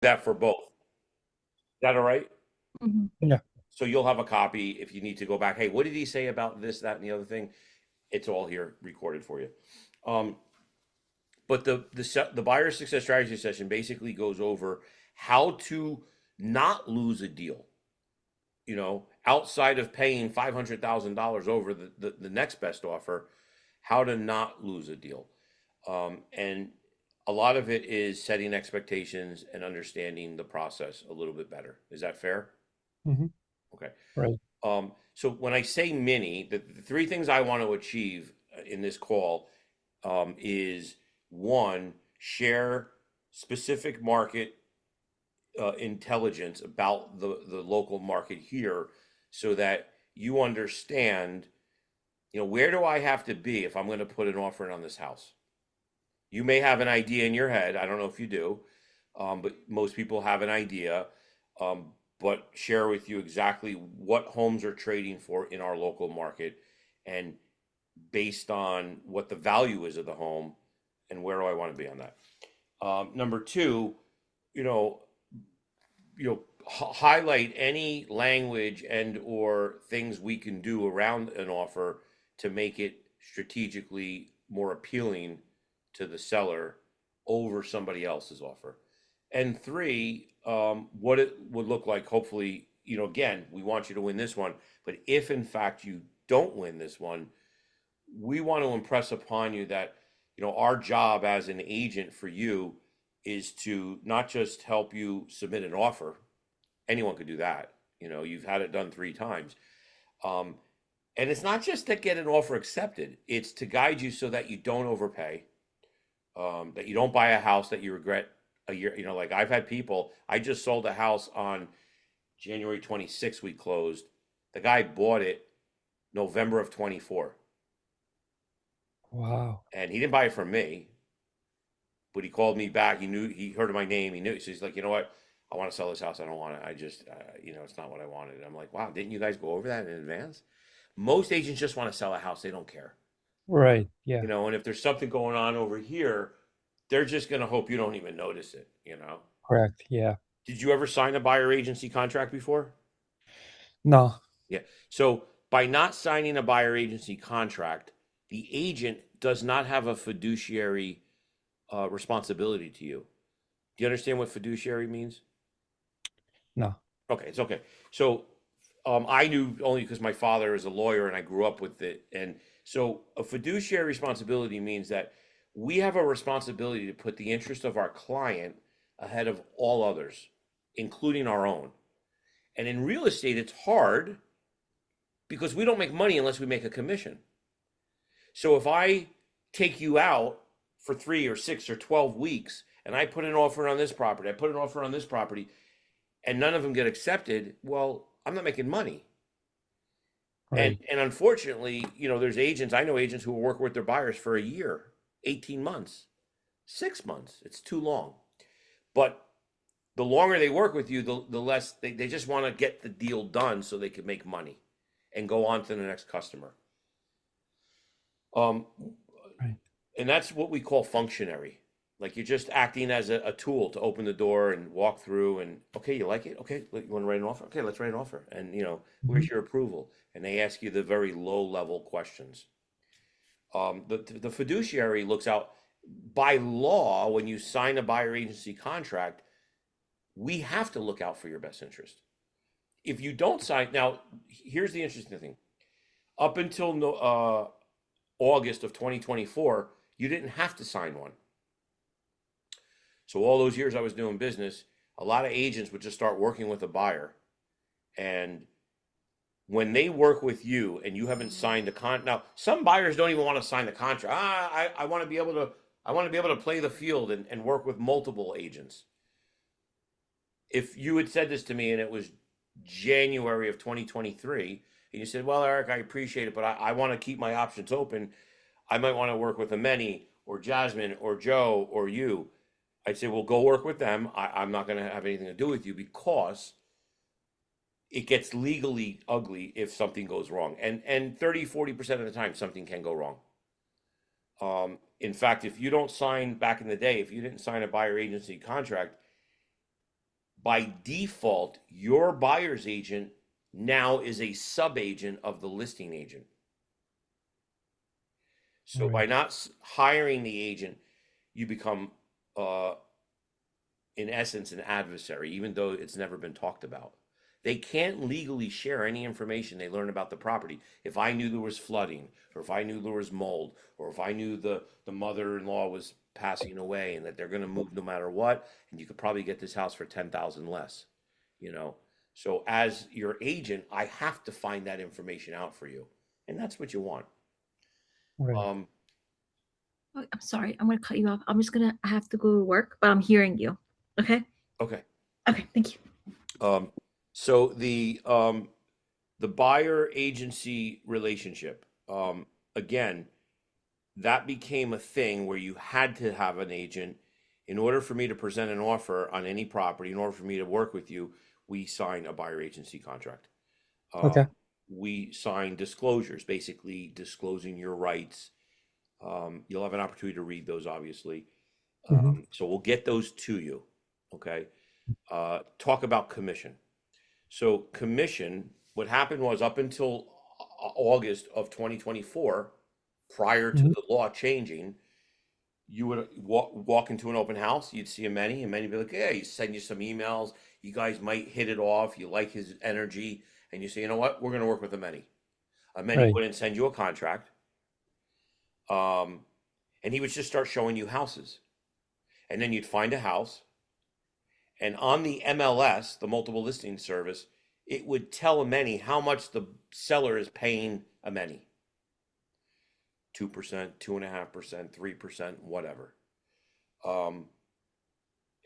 that for both. Is that all right? Yeah. So you'll have a copy if you need to go back. Hey, what did he say about this, that, and the other thing? It's all here recorded for you. Um, but the buyer success strategy session basically goes over how to not lose a deal. Outside of paying $500,000 over the next best offer, how to not lose a deal. And a lot of it is setting expectations and understanding the process a little bit better. Is that fair? Hmm. Okay. Right. So when I say mini, the three things I want to achieve in this call is one, share specific market intelligence about the local market here so that you understand, where do I have to be if I'm going to put an offer in on this house? You may have an idea in your head. I don't know if you do, but most people have an idea. But share with you exactly what homes are trading for in our local market, and based on what the value is of the home, and where do I want to be on that. Number two, you know, highlight any language and or things we can do around an offer to make it strategically more appealing to the seller over somebody else's offer. And three, what it would look like. Hopefully, again, we want you to win this one, but if in fact you don't win this one, we want to impress upon you that our job as an agent for you is to not just help you submit an offer. Anyone could do that. You've had it done 3 times. Um, and it's not just to get an offer accepted, it's to guide you so that you don't overpay, that you don't buy a house that you regret a year. Like I've had people, I just sold a house on January 26th, we closed. The guy bought it November of 24, Wow. and he didn't buy it from me, but he called me back. He heard of my name. He knew. So he's like, you know what? I want to sell this house. I don't want it. I just, it's not what I wanted. I'm like, wow, didn't you guys go over that in advance? Most agents just want to sell a house. They don't care. Right. Yeah. And if there's something going on over here, they're just going to hope you don't even notice it. Correct. Yeah. Did you ever sign a buyer agency contract before? No. Yeah. So by not signing a buyer agency contract, the agent does not have a fiduciary responsibility to you. Do you understand what fiduciary means? No. Okay, it's okay. So I knew only because my father is a lawyer and I grew up with it. And so a fiduciary responsibility means that we have a responsibility to put the interest of our client ahead of all others, including our own. And in real estate, it's hard because we don't make money unless we make a commission. So if I take you out for 3 or 6 or 12 weeks and I put an offer on this property, I put an offer on this property, and none of them get accepted, well, I'm not making money. And Right. and unfortunately, there's agents, I know agents who will work with their buyers for a year, 18 months, 6 months. It's too long. But the longer they work with you, the less they just want to get the deal done so they can make money and go on to the next customer. Um, Right. and that's what we call functionary. Like you're just acting as a tool to open the door and walk through. And okay, you like it? Okay, you want to write an offer? Okay, let's write an offer. And Hmm. where's your approval? And they ask you the very low level questions. The fiduciary looks out by law when you sign a buyer agency contract. We have to look out for your best interest. If you don't sign, now here's the interesting thing. Up until no, August of 2024, you didn't have to sign one. So all those years I was doing business, a lot of agents would just start working with a buyer. And when they work with you and you haven't signed the con, now some buyers don't even want to sign the contract. I want to be able to, play the field and work with multiple agents. If you had said this to me and it was January of 2023, and you said, well, Eric, I appreciate it, but I want to keep my options open. I might want to work with Ameni or Jasmine or Joe or you. I'd say, well, go work with them. I'm not going to have anything to do with you because it gets legally ugly if something goes wrong. And 30-40% of the time, something can go wrong. In fact, if you don't sign back in the day, if you didn't sign a buyer agency contract, by default, your buyer's agent now is a sub-agent of the listing agent. So by Right. not hiring the agent, you become, in essence, an adversary, even though it's never been talked about. They can't legally share any information they learn about the property. If I knew there was flooding, or if I knew there was mold, or if I knew the mother-in-law was passing away and that they're going to move no matter what, and you could probably get this house for 10,000 less, you know. So as your agent, I have to find that information out for you, and that's what you want. Right. Um, Oh, I'm sorry. I'm gonna cut you off. I have to go to work, but I'm hearing you. Okay? okay. Okay, thank you. Um, so the buyer agency relationship, again, that became a thing where you had to have an agent in order for me to present an offer on any property. In order for me to work with you, we sign a buyer agency contract. Okay. We sign disclosures, basically disclosing your rights. You'll have an opportunity to read those, obviously. Mm-hmm. So we'll get those to you. Okay. Talk about commission. So commission, what happened was up until August of 2024, prior to Mm-hmm. the law changing, you would walk into an open house, you'd see a Manny, and Manny would be like, "Yeah, he send you some emails. You guys might hit it off. You like his energy, and you say, you know what, we're going to work with a Manny." A Manny Right. wouldn't send you a contract, um, and he would just start showing you houses, and then you'd find a house, and on the MLS, the multiple listing service, it would tell a Many how much the seller is paying a Many. 2%, 2.5%, 3%, whatever. Um,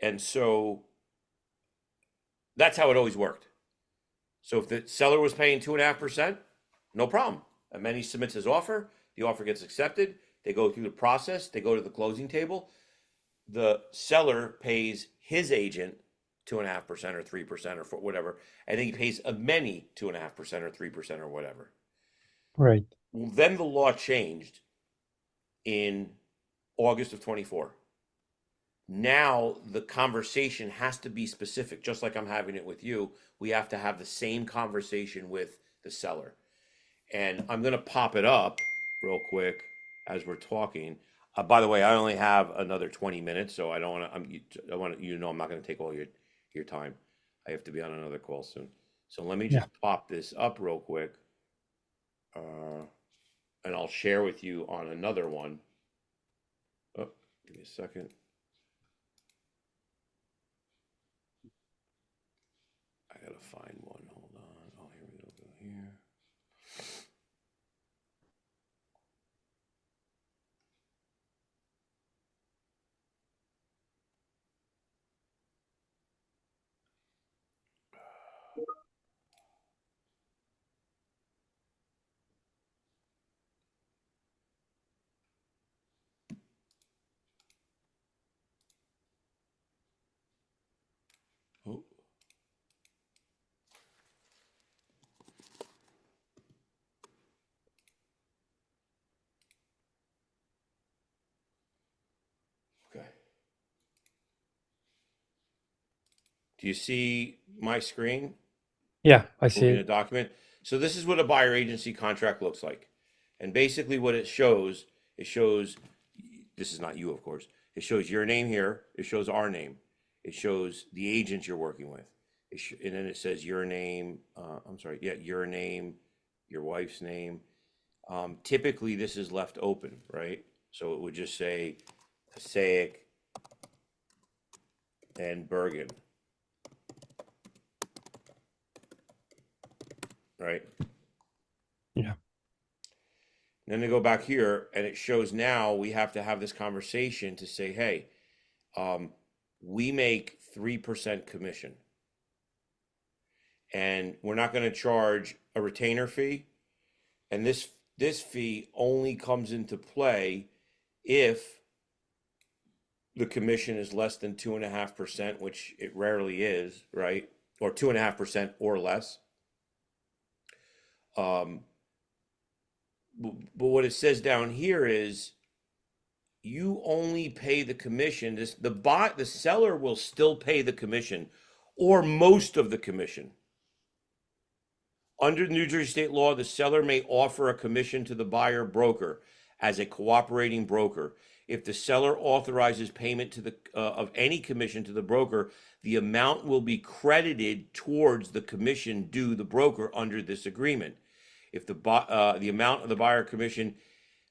and so that's how it always worked. So if the seller was paying 2.5%, no problem. A Many submits his offer, the offer gets accepted, they go through the process, they go to the closing table, the seller pays his agent 2.5% or 3% or whatever, and then he pays a Many 2.5% or 3% or whatever. Right. Well, then the law changed in August of 24. Now the conversation has to be specific, just like I'm having it with you. We have to have the same conversation with the seller. And I'm going to pop it up real quick as we're talking. By the way, I only have another 20 minutes, so I don't want to. I want you to know I'm not going to take all your time. I have to be on another call soon. So let me Yeah. just pop this up real quick, and I'll share with you on another one. Oh, give me a second. I gotta find one. Hold on. Oh, here we go. Go here. Oh, okay. Do you see my screen Yeah, I see moving a it. document? So this is what a buyer agency contract looks like. And basically what it shows, this is not you, of course. It shows your name here. It shows our name. It shows the agent you're working with. And then it says your name, I'm sorry, yeah, your name, your wife's name. Typically this is left open, right? So it would just say Passaic and Bergen, right? Yeah. Then they go back here and it shows now we have to have this conversation to say, hey, we make 3% commission and we're not going to charge a retainer fee. And this fee only comes into play if the commission is less than 2.5%, which it rarely is, right? Or 2.5% or less. But what it says down here is you only pay the commission. The seller will still pay the commission or most of the commission. Under New Jersey state law, the seller may offer a commission to the buyer broker as a cooperating broker. If the seller authorizes payment to the of any commission to the broker, the amount will be credited towards the commission due the broker under this agreement. If the amount of the buyer commission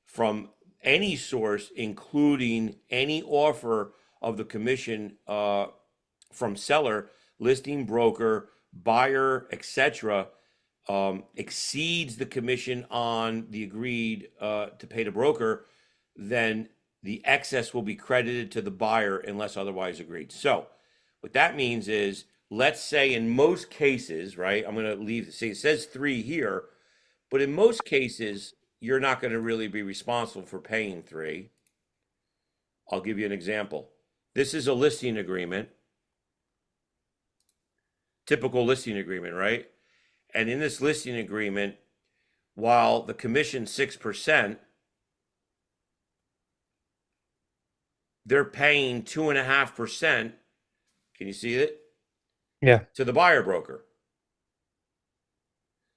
from any source, including any offer of the commission from seller, listing broker, buyer, etc., exceeds the commission on the agreed to pay the broker, then the excess will be credited to the buyer unless otherwise agreed. So what that means is, let's say in most cases, right, I'm going to leave, see, it says 3 here, but in most cases, you're not going to really be responsible for paying 3. I'll give you an example. This is a listing agreement, typical listing agreement, right? And in this listing agreement, while the commission 6%, they're paying 2.5%. Can you see it? Yeah. To the buyer broker.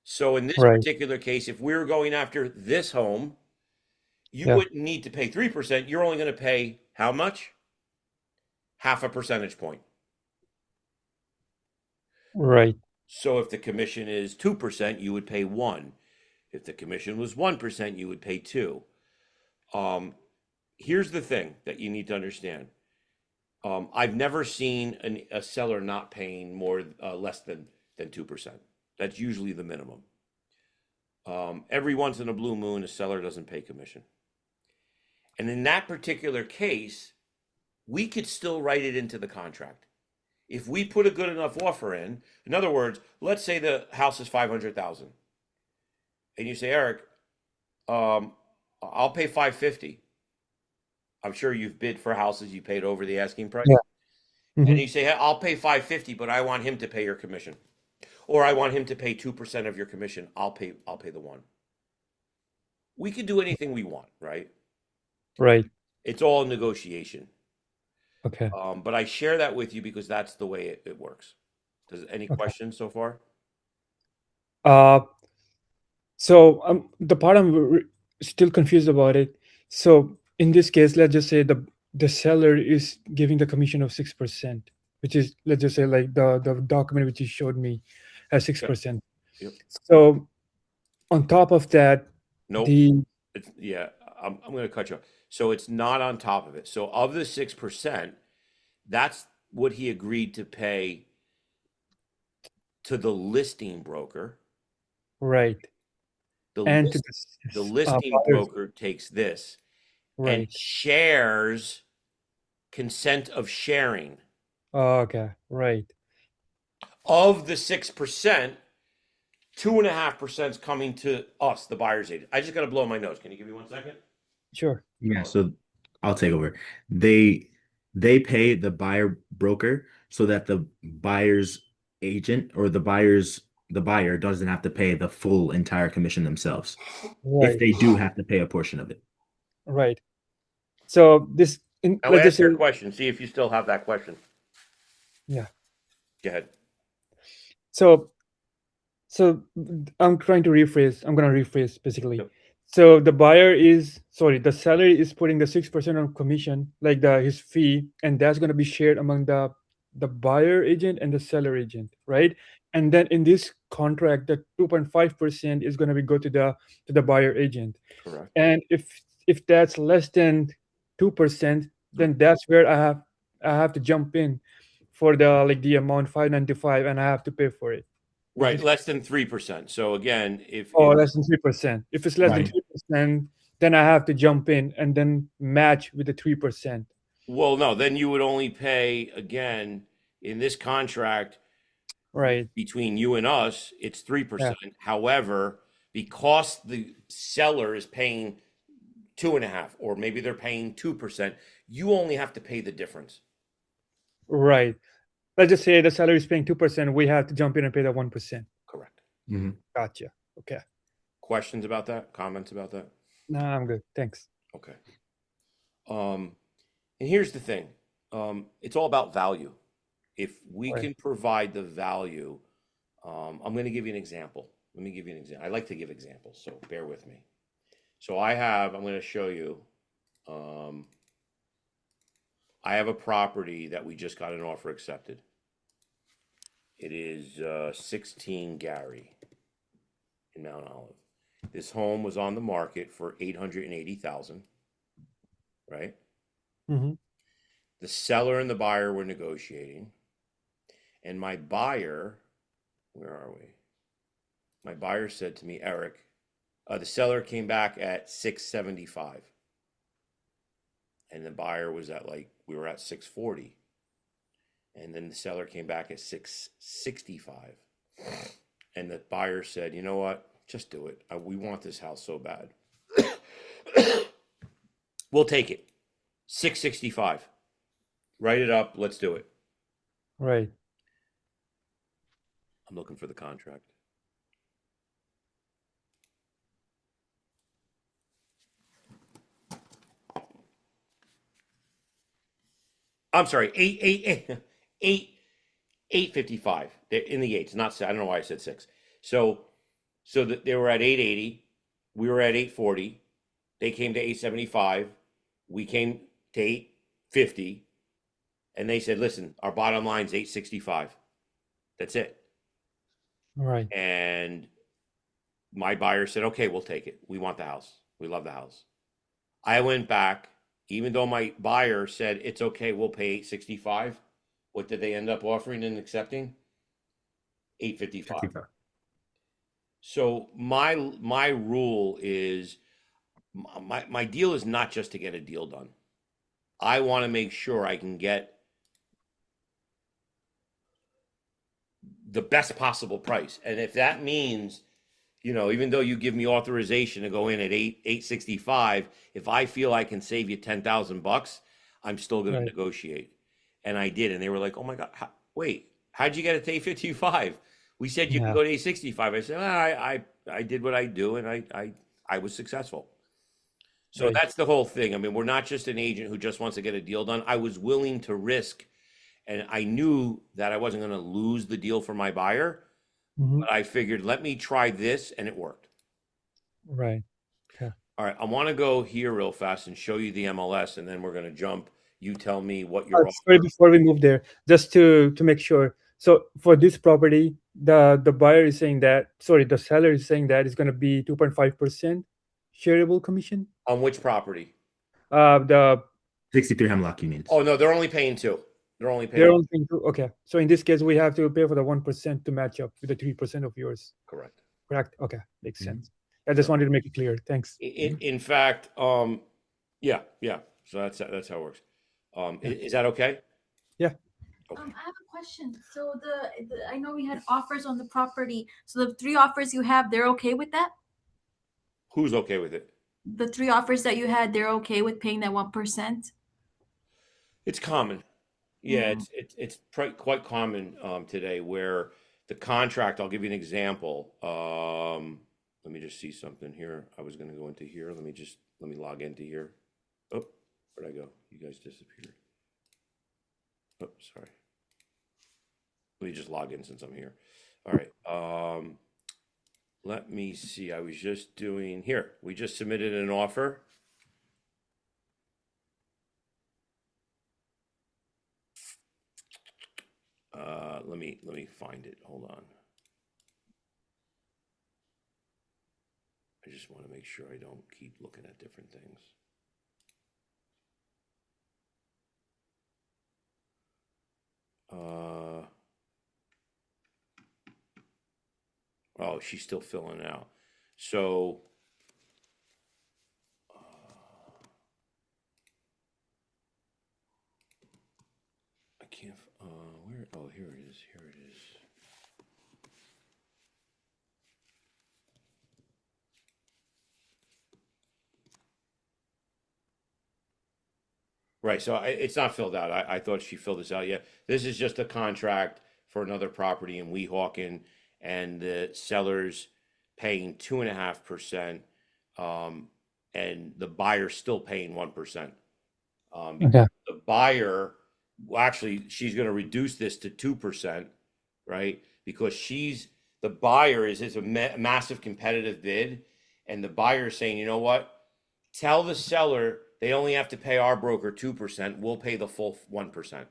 So in this Right. particular case, if we were going after this home, you Yeah. wouldn't need to pay 3%. You're only going to pay how much? Half a percentage point. Right. So if the commission is 2%, you would pay 1. If the commission was 1%, you would pay 2. Here's the thing that you need to understand. I've never seen a seller not paying less than 2%. That's usually the minimum. Every once in a blue moon, a seller doesn't pay commission. And in that particular case, we could still write it into the contract. If we put a good enough offer in other words, let's say the house is 500,000, and you say, Eric, I'll pay 550. I'm sure you've bid for houses you paid over the asking price. Yeah. And Mhm. you say, hey, I'll pay 550, but I want him to pay your commission, or I want him to pay 2% of your commission. I'll pay the 1. We could do anything we want, right? Right. It's all negotiation. Okay. But I share that with you because that's the way it works. Any Okay. questions so far? So the part I'm still confused about it. So in this case, let's just say the seller is giving the commission of 6%, which is, let's just say, like the document which you showed me has 6%. Yep. So on top of that, Nope. the I'm going to cut you off. So it's not on top of it. So of the 6%, that's what he agreed to pay to the listing broker. right, The and to listing buyers, broker takes this and right. shares consent of sharing. Oh, okay, right. Of the 6%, 2.5% is coming to us, the buyer's agent. I just got to blow my nose. Can you give me 1 second? Sure. Yeah, so I'll take over. They pay the buyer broker so that the buyer's agent or the buyer doesn't have to pay the full entire commission themselves. If Right, they do have to pay a portion of it. right. So Now let's just ask say, your question. See if you still have that question. yeah. Go ahead. So I'm going to rephrase basically. Yep. So the seller is putting the 6% on commission, like his fee, and that's going to be shared among the buyer agent and the seller agent, right? And then in this contract, the 2.5% is going to be go to the buyer agent. Correct. And if that's less than 2%, then that's where I have to jump in for the amount 595, and I have to pay for it. Right, less than 3%. So again, Less than 3%. If it's less than Right. 3%, then I have to jump in and then match with the 3%. well, no, then you would only pay again in this contract Right. between you and us, it's 3%. However, because the seller is paying 2.5, or maybe they're paying 2%, you only have to pay the difference. Right. Let's just say the seller is paying 2%. We have to jump in and pay the 1%. Correct. Mhm. Gotcha. Okay. Questions about that? Comments about that? No, I'm good. Thanks. Okay. And here's the thing. It's all about value. if we Right. can provide the value, I'm going to give you an example. Let me give you an example. I like to give examples, so bear with me. So I'm going to show you, I have a property that we just got an offer accepted. It is 16 Gary in Mount Olive. This home was on the market for 880,000, right? Mm-hmm. The seller and the buyer were negotiating, and my buyer, where are we? My buyer said to me, Eric, the seller came back at 675, and the buyer was at we were at 640, and then the seller came back at 665, and the buyer said, you know what, just do it. We want this house so bad. We'll take it. 665. Write it up. Let's do it. Right. I'm looking for the contract. I'm sorry, 855. They're in the eights, not I don't know why I said six. So they were at 880. We were at 840. They came to 875. We came to 850. And they said, listen, our bottom line's 865. That's it. Right. And my buyer said, okay, we'll take it. We want the house. We love the house. I went back, even though my buyer said, it's okay, we'll pay 865. What did they end up offering and accepting? 855. 55. So my rule is, my deal is not just to get a deal done. I want to make sure I can get the best possible price. And if that means, even though you give me authorization to go in at 865, if I feel I can save you $10,000, I'm still going to Right. negotiate. And I did. And they were like, oh my God, wait, how'd you get it to 855? We said you can Yeah. go to 865. I said, I did what I do, and I was successful. So Right. that's the whole thing. I mean, we're not just an agent who just wants to get a deal done. I was willing to risk, and I knew that I wasn't going to lose the deal for my buyer, Mm-hmm. but I figured, let me try this, and it worked. Right. All right, I want to go here real fast and show you the MLS, and then we're going to jump. You tell me what your Sorry, offer. before we move there, just to make sure. So for this property, the buyer is saying that, sorry, the seller is saying that it's going to be 2.5% shareable commission. On which property? The 63 Hemlock, you mean? Oh, no, they're only paying two. They're only They're paying. only paying two. Okay, so in this case, we have to pay for the 1% to match up with the 3% of yours. Correct. Correct? Okay, makes Mhm. sense. I just wanted to make it clear. Thanks. In fact, yeah. So that's how it works. Is that okay? Yeah. Okay. I have a question. So I know we had offers on the property. So the 3 offers you have, they're okay with that? Who's okay with it? The 3 offers that you had, they're okay with paying that 1%? It's common. Yeah, Mm. it's quite common today where the contract. I'll give you an example. Let me just see something here. I was going to go into here. Let me log into here. Oh, where'd I go? You guys disappeared. Oh, sorry. Let me just log in since I'm here. All right. Let me see. I was just doing here. We just submitted an offer. Let me find it. Hold on. I just want to make sure I don't keep looking at different things. Oh, she's still filling it out. So, I can't, where, oh, here it is. Here it is. Right, so it's not filled out. I thought she filled this out yet. This is just a contract for another property in Weehawken, and the seller's paying 2.5%, and the buyer's still paying 1%. Okay. The buyer well, actually, she's going to reduce this to 2%, right? Because the buyer is a massive competitive bid, and the buyer is saying, you know what? Tell the seller they only have to pay our broker 2%. We'll pay the full 1%,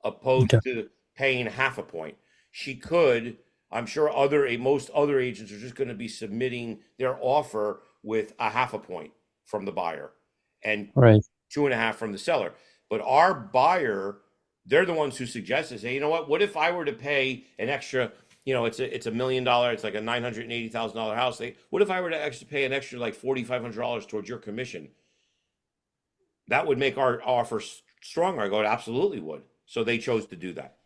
opposed Okay. to paying half a point. She could, I'm sure most other agents are just going to be submitting their offer with a half a point from the buyer and Right. 2.5 from the seller. But our buyer, they're the ones who suggested, say, you know what if I were to pay an extra, it's a $1 million, it's like a $980,000 house. What if I were to actually pay an extra like $4,500 towards your commission? That would make our offer stronger. I go, it absolutely would. So they chose to do that.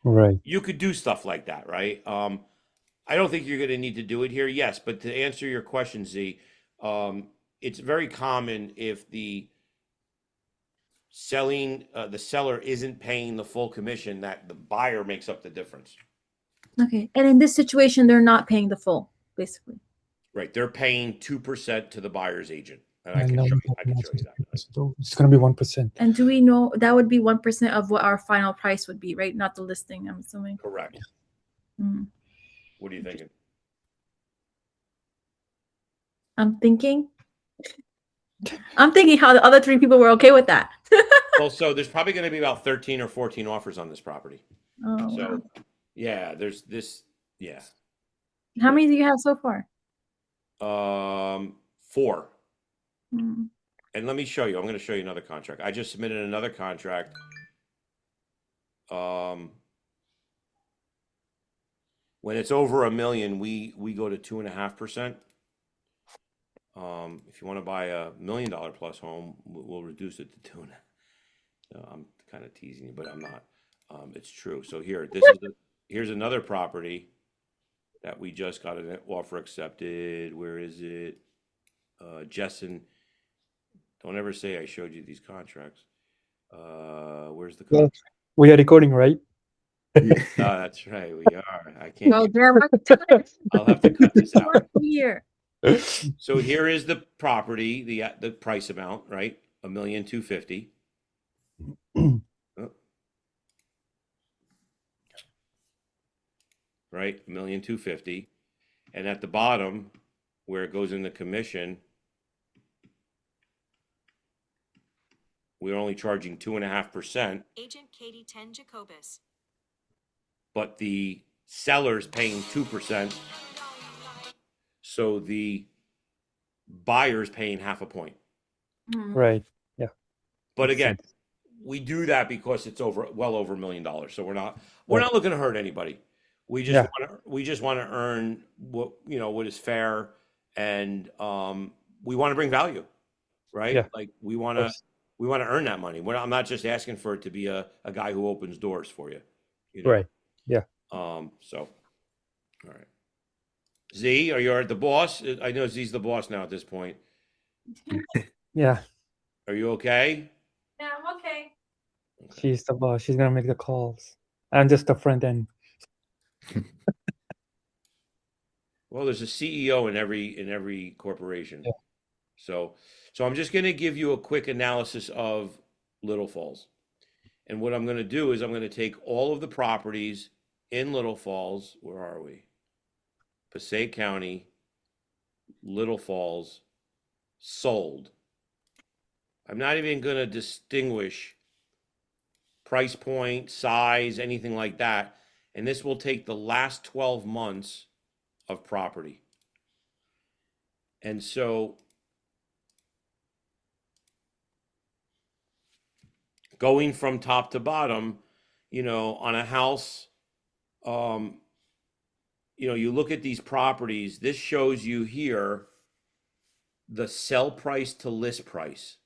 Right. You could do stuff like that, right? I don't think you're going to need to do it here. Yes, but to answer your question, Z, it's very common if the seller isn't paying the full commission, that the buyer makes up the difference. Okay. And in this situation, they're not paying the full, basically. Right? They're paying 2% to the buyer's agent, and I know I can show you that. so it's gonna be 1%. And do we know that would be 1% of what our final price would be, right? Not the listing, I'm assuming. Correct. Mm. What are you thinking? I'm thinking how the other three people were okay with that. Well, so there's probably going to be about 13 or 14 offers on this property. Oh, So, wow. yeah, there's this. Yeah. How many do you have so far? 4. Mm. And let me show you. I'm going to show you another contract. I just submitted another contract. When it's over $1 million, we go to 2.5%. If you want to buy a $1 million plus home, we'll reduce it to 2.5. I'm kind of teasing you, but I'm not. It's true. So here's another property that we just got an offer accepted. Where is it? Jessen. Don't ever say I showed you these contracts. Where's the Well, contract? we are recording, right? Yeah. That's right. We are. I can't. Well, there are I'll have to cut this out. here. So here is the property, the price amount, right? $1,250,000. Oh. Right, $1,250,000, and at the bottom, where it goes in the commission, we're only charging 2.5%, Agent Katie 10 Jacobus. but the seller's paying 2%, so the buyer's paying half a point. Mm. Right. But Makes again, sense. we do that because it's well over $1 million. So we're not looking to hurt anybody. We just Yeah. want to earn what is fair, and we want to bring value, right? Yeah. Like we Of want to course. earn that money. I'm not just asking for it to be a guy who opens doors for you. Right. Yeah. So, all right. Z, are you the boss? I know Z's the boss now at this point. Yeah. Are you okay? Yeah, I'm okay. Okay. She's the boss. She's gonna make the calls. I'm just the front end. Well, there's a CEO in every corporation. Yeah. So I'm just going to give you a quick analysis of Little Falls. And what I'm going to do is I'm going to take all of the properties in Little Falls. Where are we? Passaic County, Little Falls, sold. I'm not even going to distinguish price point, size, anything like that. And this will take the last 12 months of property. And so going from top to bottom, on a house, you look at these properties, this shows you here the sell price to list price.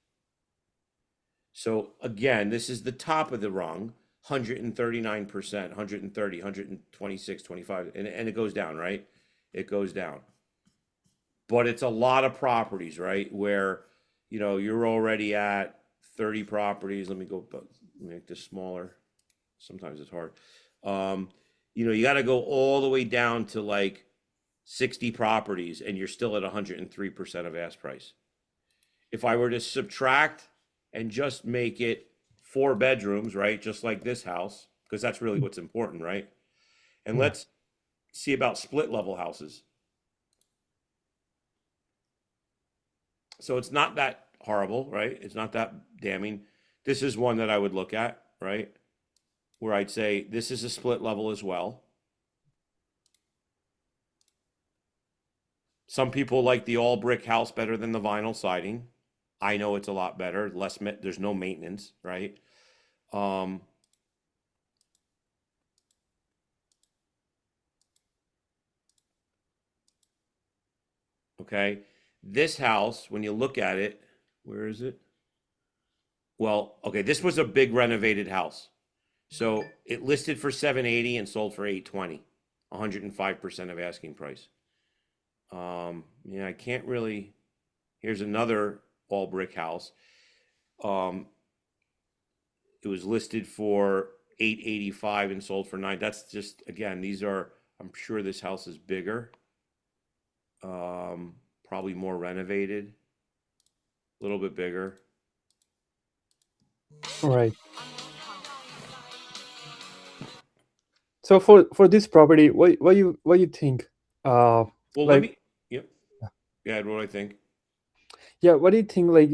So again, this is the top of the rung, 139%, 130, 126, 25, and it goes down, right? It goes down. But it's a lot of properties, right? Where, you're already at 30 properties. Let me make this smaller. Sometimes it's hard. You got to go all the way down to like 60 properties and you're still at 103% of ask price. If I were to subtract and just make it 4 bedrooms, right? Just like this house, because that's really what's important, right? And Yeah. let's see about split level houses. So it's not that horrible, right? It's not that damning. This is one that I would look at, right? Where I'd say this is a split level as well. Some people like the all brick house better than the vinyl siding. I know it's a lot better. There's no maintenance, right? Um, okay. This house, when you look at it, where is it? Well, okay, this was a big renovated house. So it listed for 780 and sold for 820, 105% of asking price. Yeah, I can't really. Here's another all brick house. It was listed for 885 and sold for 9. That's just, again, these are, I'm sure this house is bigger. Probably more renovated, a little bit bigger. Right. So for this property, what you think? Well, let Like, me, yep. Yeah, what do I think? yeah, what do you think? Like,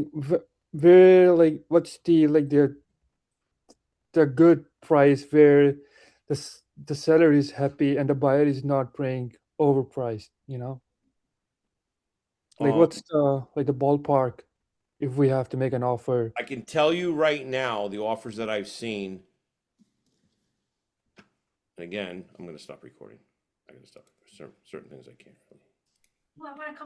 where, like, what's the like the good price where the seller is happy and the buyer is not paying overpriced? You know, like, Um, what's the ballpark if we have to make an offer? I can tell you right now, the offers that I've seen. And again, I'm going to stop recording. I'm going to stop. Certain things I can't really. Well, I want to come